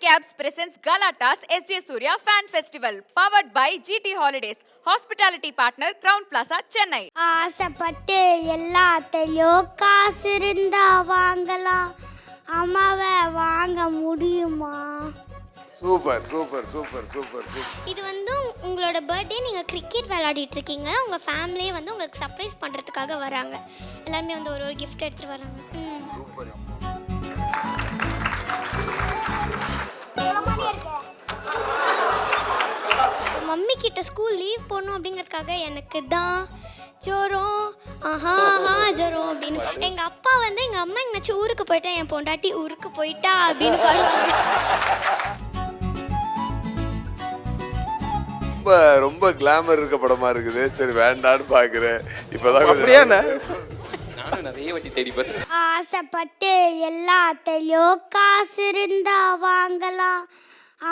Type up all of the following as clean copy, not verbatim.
Cabs presents Galatas SJ Surya Fan Festival powered by GT Holidays. Hospitality partner Crown Plaza, Chennai. ஆசைப்பட்டு எல்லாத்தையும் காசு இருந்தா வாங்கலாம், அம்மாவை வாங்க முடியுமா? Super super super super super. இது வந்து உங்களோட பர்த்டே, நீங்கள் கிரிக்கெட் விளையாடிட்டு இருக்கீங்க, உங்கள் ஃபேமிலியே வந்து உங்களுக்கு சர்ப்ரைஸ் பண்ணுறதுக்காக வராங்க. எல்லாருமே வந்து ஒரு கிஃப்ட் எடுத்துகிட்டு வராங்க. சூப்பர். மம்மி கிட்ட ஸ்கூல் லீவ் போடணும் அப்படிங்கிறதுக்காக எனக்கு தான் ஜோரம் ஜோரம் அப்படின்னு. எங்கள் அப்பா வந்து எங்கள் அம்மா எங்கேனாச்சும் ஊருக்கு போயிட்டா, என் பொண்டாட்டி ஊருக்கு போயிட்டா அப்படின்னு பாடுவாங்க. ரொம்ப கிளாமர் இருக்க படமா இருக்குது. சரி வேண்டான்னு பாக்குறேன். இப்பதான் நிறைய வாட்டி தேடி பார்த்து. ஆசைப்பட்டு எல்லாத்தையும் காசு இருந்தா வாங்கலாம்,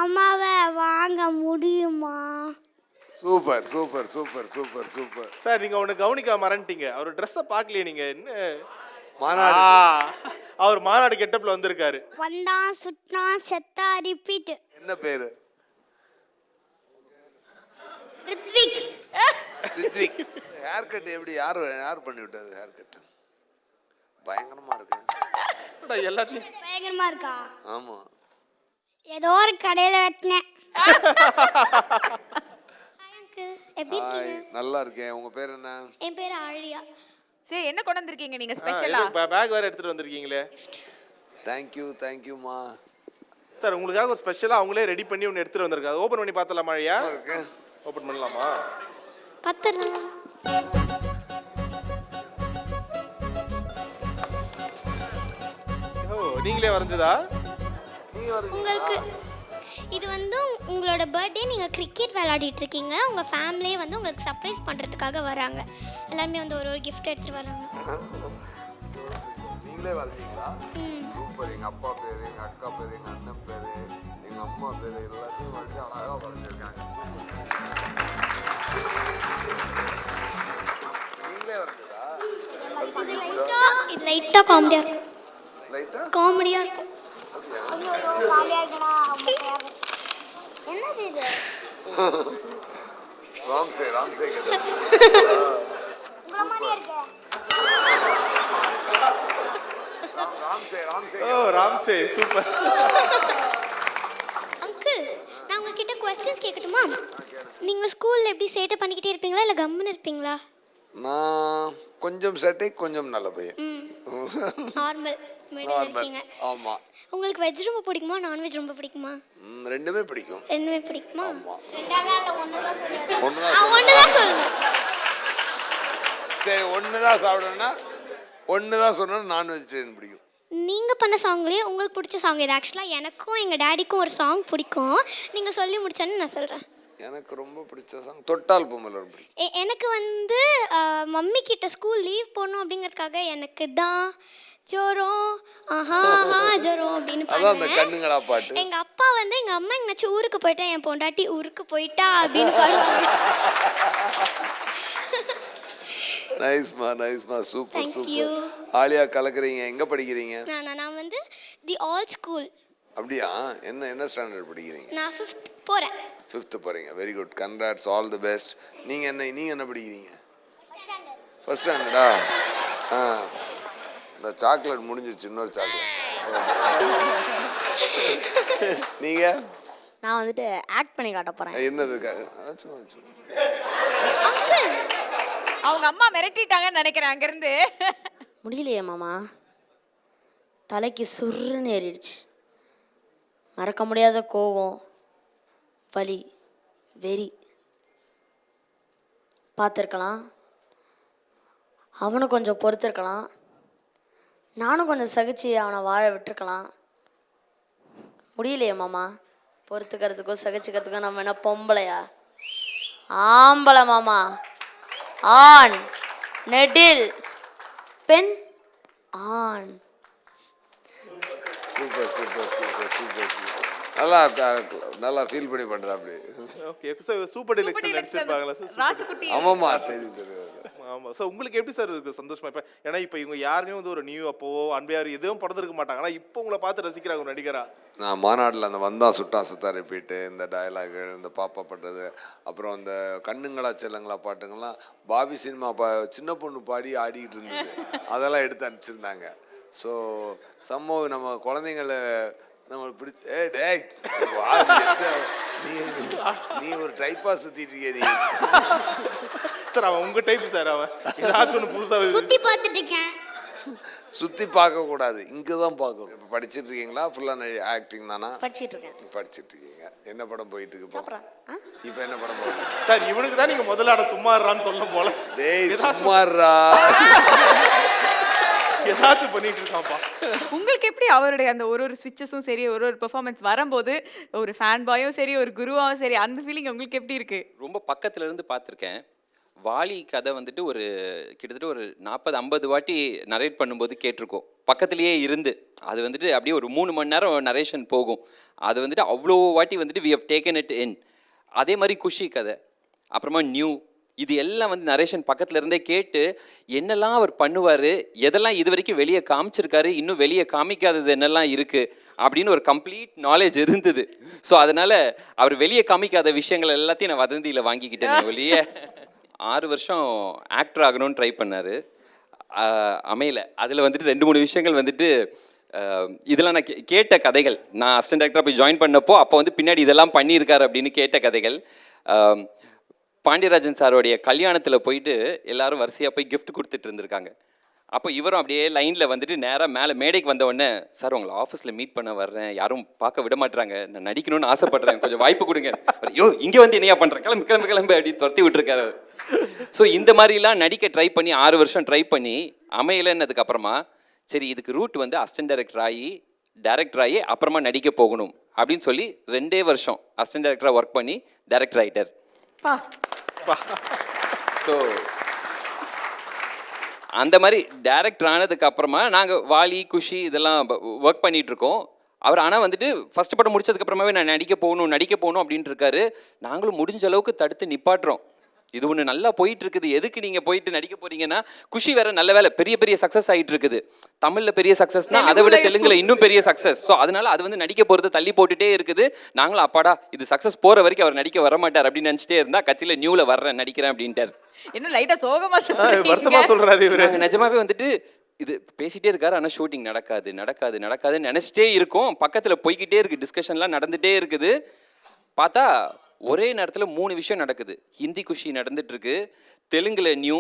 அம்மாவை வாங்க முடியுமா? Super super super super super. Sir நீங்க ஒண்ணு கவனிக்க மறந்துட்டீங்க. அவர் ட்ரெஸ்ஸை பார்க்கலையே நீங்க. என்ன மாநாடு? அவர் மாநாடு கெட்டப்ல வந்திருக்காரு. வந்தான் சுட்டான் செத்தா ரிப்பீட். என்ன பேரு? ரித்விக். சித்விக். ஹேர் கட் எப்படி யார் பண்ணி விட்டது? ஹேர் கட் பயங்கரமா இருக்கு. எல்லாத்தையும் பயங்கரமா இருக்கா? ஆமா. ஏதோ ஒரு கடையில வெட்டினேன். எப்படி இருக்கீங்க? நல்லா இருக்கேன். உங்க பேர் என்ன? என் பேர் ஆழியா. சரி, என்ன கொண்டு வந்திருக்கீங்க நீங்க ஸ்பெஷலா? பேக் வேற எடுத்துட்டு வந்திருக்கீங்களே. தேங்க்யூமா. சார் உங்களுக்காக ஒரு ஸ்பெஷலா அவங்களே ரெடி பண்ணி ஒன்று எடுத்துட்டு வந்திருக்காங்க. ஓபன் பண்ணி பார்த்தலாமா ஆழியா? ஓபன் பண்ணலாமா? பத்தலாம். நீங்களே வரைஞ்சதா? உங்களுக்கு இது வந்து உங்களோட பர்த்டே, நீங்கள் கிரிக்கெட் விளையாடிட்டு இருக்கீங்க, உங்கள் ஃபேமிலியே வந்து உங்களுக்கு சர்ப்ரைஸ் பண்ணுறதுக்காக வராங்க. எல்லாருமே வந்து ஒரு கிஃப்ட் எடுத்துகிட்டு வராங்க. நீங்களே வரைஞ்சீங்களா? சூப்பர். எங்கள் அப்பா பேர், எங்கள் அக்கா பேர், எங்கள் அண்ணன் பேர், எங்கள் அம்மா பேர் எல்லாத்தையும் வரைஞ்சி அழகாக வரைஞ்சிருக்காங்க. நீங்களே வரைஞ்சதா? இது லைட்டாக காமெடியாக இருக்கும். லைட்டாக காமெடியாக இருக்கும். என்னது இது? Ramsay Ramsay super. அங்கிள், நான் உங்ககிட்ட क्वेश्चंस கேட்கட்டுமா? நீங்கள் ஸ்கூலில் எப்படி சேட்டை பண்ணிக்கிட்டே இருப்பீங்களா இல்லை கம்முன்னு இருப்பீங்களா? நான் கொஞ்சம் சேட்டை, கொஞ்சம் நல்ல பையன். நார்மல் மிடில் இருக்கீங்க. ஆமா. உங்களுக்கு வெஜ் ரொம்ப பிடிக்குமா, நான்வெஜ் ரொம்ப பிடிக்குமா? ரெண்டுமே பிடிக்கும். ரெண்டுமே பிடிக்குமா? ஒண்ணுதான் சொல்லணும். சரி, ஒண்ணுதான் சாப்பிடணும்னா ஒண்ணுதான் சொன்னா நான் வெஜிடேரியன் பிடிக்கும். நீங்கள் பண்ண சாங்லேயே உங்களுக்கு பிடிச்ச சாங் இது. ஆக்சுவலாக எனக்கும் எங்கள் டேடிக்கும் ஒரு சாங் பிடிக்கும். நீங்கள் சொல்லி முடிச்சோன்னு நான் சொல்கிறேன். எனக்கு ரொம்ப பிடிச்ச சாங் தொட்டால் பொம்மல் பிடிக்கும். எனக்கு வந்து மம்மி கிட்ட ஸ்கூல் லீவ் போடணும் அப்படிங்கிறதுக்காக எனக்கு தான் ஜோரம் ஜோரம் அப்படின்னு கண்ணுங்களா பாட்டு. எங்கள் அப்பா வந்து எங்கள் அம்மா எங்கேனாச்சும் ஊருக்கு போயிட்டா, என் பொண்டாட்டி ஊருக்கு போயிட்டா அப்படின்னு பாடுவாங்க. நைஸ்மா சூப்பர் சூப்பர். ஆலியா கலக்குறீங்க. எங்க படிக்கிறீங்க? நான் வந்து தி ஆல் ஸ்கூல். அப்படியா? என்ன ஸ்டாண்டர்ட் படிக்கிறீங்க? நான் 5th போகிறேன். 5th போறீங்க. Very good. Congrats, all the best. நீங்க என்ன படிக்கிறீங்க? ஃபர்ஸ்ட் ஸ்டாண்டர்டா? இந்த சாக்லேட் முடிஞ்சிருச்சு. இன்னொரு சாக்லேட். நீங்க? நான் வந்துட்டு ஆக்ட் பண்ணி காட்ட போறேன். என்னது? அவங்க அம்மா மிரட்டிட்டாங்கன்னு நினைக்கிறேன் அங்க இருந்து. முடியலையே மாமா, தலைக்கு சுருன்னு ஏறிடுச்சு. மறக்க முடியாத கோவம், வலி, வெறி. பார்த்துருக்கலாம், அவனும் கொஞ்சம் பொறுத்திருக்கலாம், நானும் கொஞ்சம் சகிச்சு அவனை வாழ விட்டுருக்கலாம். முடியலையே மாமா, பொறுத்துக்கிறதுக்கும் சகிச்சுக்கிறதுக்கும் நம்ம என்ன பொம்பளையா? ஆம்பளை மாமா. ஆண் நெடில், பெண் ஆண். சூப்பர் நல்லா ஃபீல் பண்ணி பண்றா அப்படி. ஓகே, சூப்பர் டிலக்ஸ் நடிச்சிருப்பாங்களா? ராசுகுட்டி. ஆமாமா தெரியும். ஆமா. ஸோ உங்களுக்கு எப்படி சார் இருக்கு சந்தோஷமா இப்போ? ஏன்னா இப்போ இவங்க யாருமே வந்து ஒரு நியூ அப்போவோ அன்பையார் எதுவும் பிறந்திருக்க மாட்டாங்க. ஆனால் இப்போ உங்களை பார்த்து ரசிக்கிறாங்க ஒரு நடிகரா. நான் மாநாட்டில் அந்த வந்தா சுட்டா சுத்தா ரிப்பீட்டு, இந்த டயலாகு, இந்த பாப்பா பட்டது, அப்புறம் அந்த கண்ணுங்களா செல்லங்களா பாட்டுங்கள்லாம் பாபி சினிமா சின்ன பொண்ணு பாடி ஆடிக்கிட்டு இருந்தது, அதெல்லாம் எடுத்து அனுப்பிச்சிருந்தாங்க. ஸோ சம்பவம் நம்ம குழந்தைங்கள நம்மளுக்கு பிடிச்சி டேய் நீ ஒரு டைப்பா சுத்திட்டு இருக்கிய நீ. சார் அவன் உங்க டைப் சார். அவன் ஏதாச்சும் ஒன்று புதுசாக சுத்தி பார்த்துட்டு இருக்கேன். சுற்றி பார்க்கக்கூடாது, இங்கே தான் பார்க்கணும். இப்போ படிச்சுட்டு இருக்கீங்களா? ஃபுல்லாக ஆக்டிங் தானா? படிச்சிட்டு இருக்கேன். படிச்சுட்டு இருக்கீங்க. என்ன படம் போயிட்டு இருக்கு இப்போ? அப்புறம் இப்போ என்ன படம் போகுது? சார் இவனுக்கு தான் நீங்கள் முதல்ல அட சும்மாறான்னு சொல்ல போல. டேய் சும்மாறா, ஏதாச்சும் பண்ணிட்டு இருக்கான்ப்பா. உங்களுக்கு எப்படி அவருடைய அந்த ஒரு ஸ்விட்சஸும் சரி, ஒரு பெர்ஃபார்மன்ஸ் வரும்போது ஒரு ஃபேன் பாயும் சரி, ஒரு குருவாவும் சரி, அந்த ஃபீலிங் உங்களுக்கு எப்படி இருக்கு? ரொம்ப பக்கத்துல இருந்து பார்த்துருக்கேன். வாலி கதை வந்துட்டு ஒரு கிட்டத்தட்ட ஒரு 40-50 வாட்டி நரேட் பண்ணும்போது கேட்டிருக்கோம், பக்கத்துலேயே இருந்து. அது வந்துட்டு அப்படியே ஒரு 3 மணி நேரம் நரேஷன் போகும். அது வந்துட்டு அவ்வளோ வாட்டி வந்துட்டு we have taken it in. அதே மாதிரி குஷி கதை, அப்புறமா நியூ, இது எல்லாம் வந்து நரேஷன் பக்கத்துல இருந்தே கேட்டு என்னெல்லாம் அவர் பண்ணுவார், எதெல்லாம் இது வரைக்கும் வெளியே காமிச்சிருக்காரு, இன்னும் வெளியே காமிக்காதது என்னெல்லாம் இருக்குது அப்படின்னு ஒரு கம்ப்ளீட் நாலேஜ் இருந்தது. ஸோ அதனால் அவர் வெளியே காமிக்காத விஷயங்கள் எல்லாத்தையும் நான் வதந்தியில் வாங்கிக்கிட்டேன் ஒழிய. 6 வருஷம் ஆக்டர் ஆகணும்னு ட்ரை பண்ணார், அமையல. அதில் வந்துட்டு 2-3 விஷயங்கள் வந்துட்டு இதெல்லாம் நான் கேட்ட கதைகள். நான் அசிஸ்டன்ட் டைரக்டராக போய் ஜாயின் பண்ணப்போ அப்போ வந்து பின்னாடி இதெல்லாம் பண்ணியிருக்காரு அப்படின்னு கேட்ட கதைகள். பாண்டியராஜன் சாரோடைய கல்யாணத்தில் போயிட்டு எல்லாரும் வரிசையாக போய் கிஃப்ட் கொடுத்துட்டு இருந்திருக்காங்க. அப்போ இவரும் அப்படியே லைனில் வந்துட்டு நேராக மேலே மேடைக்கு வந்த உடனே, சார் உங்களை ஆஃபீஸில் மீட் பண்ண வர்றேன், யாரும் பார்க்க விட மாட்டுறாங்க, நான் நடிக்கணும்னு ஆசைப்படுறேன், கொஞ்சம் வாய்ப்பு கொடுங்க. ஐயோ இங்கே வந்து என்னையா பண்ணுறேன், கிளம்பு கிளம்பு கிளம்பு அப்படின்னு துரத்தி விட்டுருக்காரு. ஸோ இந்த மாதிரிலாம் நடிக்க ட்ரை பண்ணி 6 வருஷம் ட்ரை பண்ணி அமையலைன்னதுக்கு அப்புறமா சரி இதுக்கு ரூட் வந்து அசிஸ்டன்ட் டைரக்டர் ஆகி அப்புறமா நடிக்க போகணும் அப்படின்னு சொல்லி 2 வருஷம் அசிஸ்டன்ட் டைரக்டராக ஒர்க் பண்ணி டைரக்டர் ஆகிட்டார். ஸோ அந்த மாதிரி டைரக்டர் ஆனதுக்கு அப்புறமா நாங்கள் வாலி குஷி இதெல்லாம் ஒர்க் பண்ணிட்டு இருக்கோம். அவர் ஆனால் வந்துட்டு ஃபர்ஸ்ட் படம் முடிச்சதுக்கு அப்புறமாவே நான் நடிக்க போகணும் அப்படின்ட்டு இருக்காரு. நாங்களும் முடிஞ்ச அளவுக்கு தடுத்து நிப்பாட்டுறோம். இது ஒன்று நல்லா போயிட்டு இருக்குது, எதுக்கு நீங்கள் போயிட்டு நடிக்க போறீங்கன்னா, குஷி வேற நல்ல வேலை பெரிய பெரிய சக்ஸஸ் ஆகிட்டு இருக்குது. தமிழில் பெரிய சக்ஸஸ்னா அதை விட தெலுங்குல இன்னும் பெரிய சக்ஸஸ். ஸோ அதனால அது வந்து நடிக்க போகிறது தள்ளி போட்டுட்டே இருக்குது. நாங்களும் அப்பாடா இது சக்ஸஸ் போகிற வரைக்கும் அவர் நடிக்க வர மாட்டார் அப்படின்னு நினச்சிட்டே இருந்தா கட்சியில் நியூவில் வர்றேன் நடிக்கிறேன் அப்படின்ட்டார். இன்னும் லைட்டா சோகமா வருத்தமா சொல்றாரு இவரு. நிஜமாவே வந்துட்டு இது பேசிட்டே இருக்காரு, ஆனால் ஷூட்டிங் நடக்காதுன்னு நினச்சிட்டே இருக்கும். பக்கத்தில் போய்கிட்டே இருக்கு, டிஸ்கஷன்லாம் நடந்துகிட்டே இருக்குது. பார்த்தா ஒரே நேரத்தில் 3 விஷயம் நடக்குது. ஹிந்தி குஷி நடந்துட்டு இருக்கு, தெலுங்குல நியூ,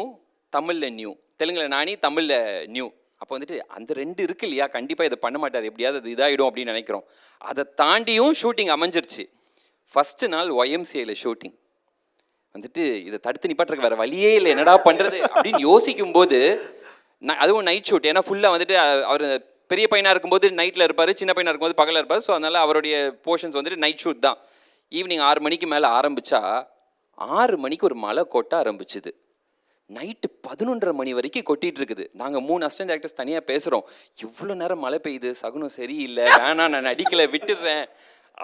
தமிழில் நியூ. தெலுங்குல நானி, தமிழில் நியூ. அப்போ வந்துட்டு அந்த 2 இருக்கு இல்லையா, கண்டிப்பாக இதை பண்ண மாட்டார், எப்படியாவது அது இதாகிடும் அப்படின்னு நினைக்கிறோம். அதை தாண்டியும் ஷூட்டிங் அமைஞ்சிருச்சு. ஃபஸ்ட்டு நாள் YMCAல ஷூட்டிங் வந்துட்டு இதை தடுத்து நிப்பாட்டுறதுக்கு வேறு வழியே இல்லை, என்னடா பண்ணுறது அப்படின்னு யோசிக்கும் போது, அதுவும் நைட் ஷூட். ஏன்னா ஃபுல்லாக வந்துட்டு அவர் பெரிய பையனாக இருக்கும்போது நைட்டில் இருப்பார், சின்ன பையனாக இருக்கும்போது பகலில் இருப்பார். ஸோ அதனால் அவருடைய போர்ஷன்ஸ் வந்துட்டு நைட் ஷூட் தான். ஈவினிங் 6 மணிக்கு மேலே ஆரம்பித்தா 6 மணிக்கு ஒரு மழை கொட்ட ஆரம்பிச்சுது. நைட்டு 11:30 மணி வரைக்கும் கொட்டிகிட்டு இருக்குது. நாங்கள் 3 அசிஸ்டன்ட் டைரக்டர்ஸ் தனியாக பேசுகிறோம், இவ்வளோ நேரம் மழை பெய்யுது, சகுனம் சரியில்லை, வேணாம் நான் நடிக்கலை விட்டுடுறேன்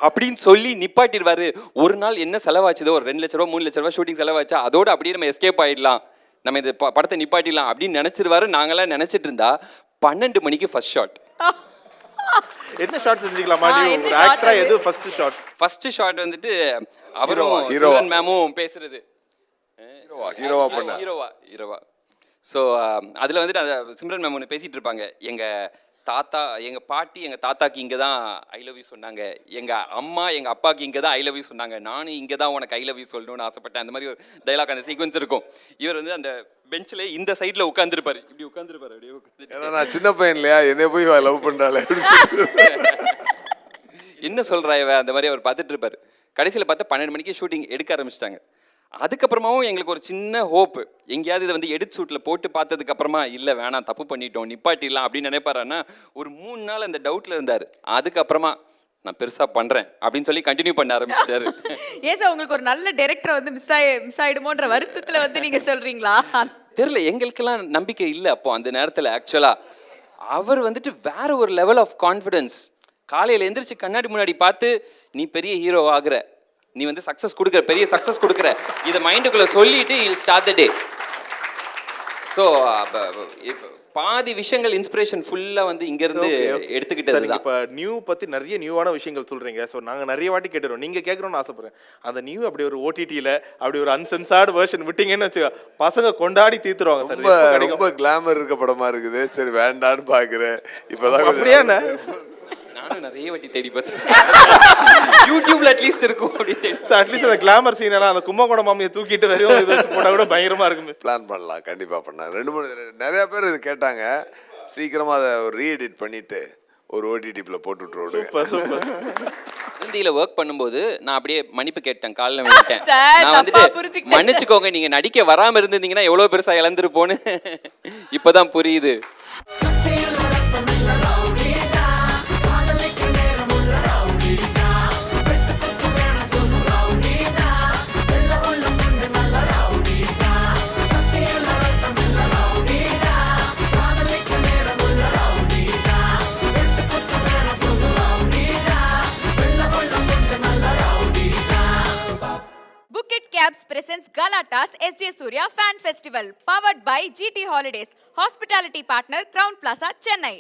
அப்படின்னு சொல்லி நிப்பாட்டிடுவார். ஒரு நாள் என்ன செலவாச்சுதோ, ஒரு 2 லட்ச ரூபா 3 லட்ச ரூபா ஷூட்டிங் செலவாச்சா, அதோடு அப்படியே நம்ம எஸ்கேப் ஆகிடலாம், நம்ம இந்த படத்தை நிப்பாட்டிடலாம் அப்படின்னு நினச்சிருவாரு. நாங்களாம் நினச்சிட்டு இருந்தா 12 மணிக்கு ஃபர்ஸ்ட் ஷாட். என்ன ஷாட் தெரிஞ்சுக்கலாமா? ஒரு ஆக்டரா எது ஃபர்ஸ்ட் ஷாட்? ஃபர்ஸ்ட் ஷாட் வந்துட்டு அவரும் ஹீரோவா மேமும் பேசுறது, ஹீரோவா. ஸோ அதில் வந்துட்டு அந்த சிம்ரன் மேம் ஒன்று பேசிகிட்டு இருப்பாங்க, எங்கள் பாட்டி எங்கள் தாத்தாக்கு இங்கே தான் ஐ லவ் யூ சொன்னாங்க, எங்கள் அம்மா எங்கள் அப்பாவுக்கு இங்கே தான் ஐ லவ் யூ சொன்னாங்க, நானும் இங்கே தான் உனக்கு ஐ லவ் யூ சொல்லணும்னு ஆசைப்பட்டேன். அந்த மாதிரி ஒரு டைலாக் அந்த சீக்வன்ஸ் இருக்கும். இவர் வந்து அந்த பெஞ்சில் இந்த சைடில் உட்காந்துருப்பாரு, இப்படி உட்காந்துருப்பாரு, அப்படியே உட்காந்து நான் சின்ன பையன் இல்லையா, என்னை போய் லவ் பண்ணுறாள் என்ன சொல்கிறா இவ, அந்த மாதிரி அவர் பார்த்துட்டு இருப்பார். கடைசியில் பார்த்தா 12 மணிக்கு ஷூட்டிங் எடுக்க ஆரம்பிச்சிட்டாங்க. அதுக்கப்புறமாவும் எங்களுக்கு ஒரு சின்ன ஹோப்பு, எங்கேயாவது இதை வந்து எடிட் ஷூட்டில் போட்டு பார்த்ததுக்கப்புறமா இல்லை வேணாம் தப்பு பண்ணிட்டோம் நிப்பாட்டிடலாம் அப்படின்னு நினைப்பாருன்னா ஒரு 3 நாள் அந்த டவுட்டில் இருந்தார். அதுக்கப்புறமா நான் பெருசாக பண்ணுறேன் அப்படின்னு சொல்லி கண்டினியூ பண்ண ஆரம்பிச்சிட்டாரு. ஏன் சார் உங்களுக்கு ஒரு நல்ல டைரக்டர் வந்து மிஸ் ஆகிடுமோன்ற வருத்தத்தில் வந்து நீங்கள் சொல்கிறீங்களா? தெரியல, எங்களுக்கெல்லாம் நம்பிக்கை இல்லை அப்போ அந்த நேரத்தில். ஆக்சுவலாக அவர் வந்துட்டு வேற ஒரு லெவல் ஆஃப் கான்ஃபிடென்ஸ். காலையில் எந்திரிச்சு கண்ணாடி முன்னாடி பார்த்து நீ பெரிய ஹீரோ ஆகுற, நீ வந்து சக்ஸஸ் கொடுக்குற, பெரிய சக்ஸஸ் கொடுக்குற, இதை மைண்டுக்குள்ளே சொல்லிட்டு you start the day. So பாதி விஷயங்கள் இன்ஸ்பிரேஷன் ஃபுல்லாக வந்து இங்கேருந்து எடுத்துக்கிட்டது தான். இப்போ நியூ பற்றி நிறைய நியூவான விஷயங்கள் சொல்கிறீங்க. ஸோ நாங்கள் நிறைய வாட்டி கேட்டுறோம், நீங்கள் கேட்குறோன்னு ஆசைப்படுறேன். அந்த நியூ அப்படி ஒரு ஓடிடியில் அப்படி ஒரு அன்சென்சார்டு வெர்ஷன் விட்டீங்கன்னு வச்சுக்கோ, பசங்க கொண்டாடி தீர்த்துருவாங்க சார். ரொம்ப ரொம்ப கிளாமர் இருக்க படமா இருக்குது. சரி வேண்டான்னு பாக்குறேன். இப்பதான் அப்படியாண்ணே? நானும் நிறைய வாட்டி தேடி பார்த்தேன். யூடியூப்ல அட்லீஸ்ட் இருக்கும் அப்படின்னு தேடி. சார் அட்லீஸ்ட் அந்த கிளாமர் சீன் எல்லாம் அந்த கும்பகோணம் மாமியை தூக்கிட்டு வெறும் இது வச்சு போட்டா கூட பயங்கரமா இருக்கும். பிளான் பண்ணலாம், கண்டிப்பா பண்ணலாம். 2-3 நிறைய பேர் இது கேட்டாங்க. சீக்கிரமா அதை ரீஎடிட் பண்ணிட்டு ஒரு ஓடிடிப்ல போட்டு விட்டுருவோம். Super super. ஹிந்தியில ஒர்க் பண்ணும்போது நான் அப்படியே மன்னிப்பு கேட்டேன், காலில் விழுந்துட்டேன். சார், நான் தப்பா வந்துட்டு புரிஞ்சுக்கிட்டேன். மன்னிச்சுக்கோங்க, நீங்க நடிக்க வராம இருந்திருந்தீங்கன்னா எவ்வளவு பெருசா இழந்திருப்போன்னு இப்பதான் புரியுது. Bukit Cabs presents Galatas SJ Surya Fan Festival, powered by GT Holidays, hospitality partner Crown Plaza, Chennai.